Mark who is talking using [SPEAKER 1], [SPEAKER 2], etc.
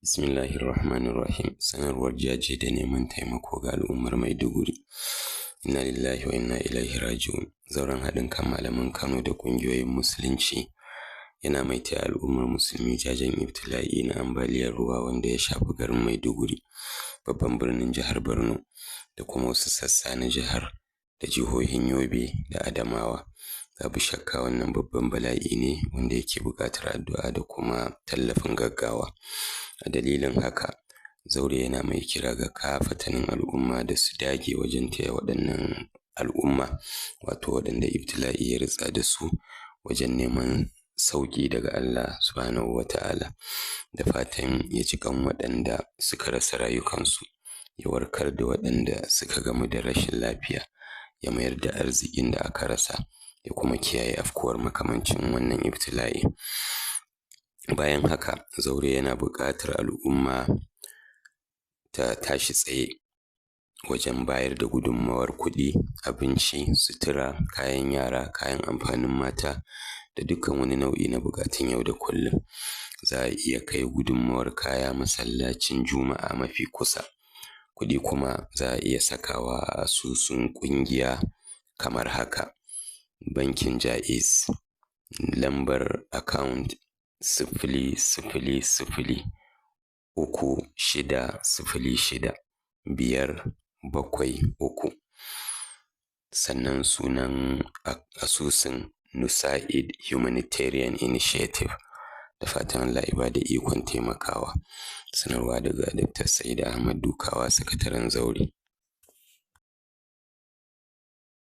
[SPEAKER 1] Bismillahirrahmanirrahim. Sanarwar jaje da neman taimako ga al'ummar Maiduguri. Inna lillahi wa inna ilaihi raji'un. Zauren haɗin kan malaman Kano da ƙungiyoyin Musulunci yana mai taya al'ummar musulmi jajen ibtila'i na ambaliyar ruwa wanda ya shafi garin Maiduguri, babban birnin jihar Borno, da kuma wasu sassa na jihar da jihohin Yobe da Adamawa. Babu shakka wannan babban bala'i ne wanda yake buƙatar addu'a da kuma tallafin gaggawa. A dalilin haka, zaure yana mai kira ga kafatanin al'umma da su dage wajen taya waɗannan al'umma, wato waɗanda ibtila'i ya ritsa da su, wajen neman sauƙi daga Allah subhanahu wa ta'ala, da fatan ya ji kan waɗanda suka rasa rayukansu, ya warkar da waɗanda suka gamu da rashin lafiya, ya mayar da arzikin da aka rasa, ya kuma kiyaye afkuwar makamancin wannan ibtila'i. Bayan haka, zaure yana buƙatar al'umma ta tashi tsaye wajen bayar da gudunmawar kuɗi, abinci, sutura, kayan yara, kayan amfanin mata, da dukkan wani nau'i na buƙatun yau da kullum. Za a iya kai gudunmawar kaya masallacin Juma'a mafi kusa. Kuɗi kuma za a iya sakawa a asusun ƙungiya kamar haka: Bankin Jaiz, lambar account 0036065773. Sannan sunan asusun Nusai'd Humanitarian Initiative. Da fatan Allah ya bada ikon taimakawa. Sanarwa daga Dr. Said Ahmad Dukawa, sakataren zaure.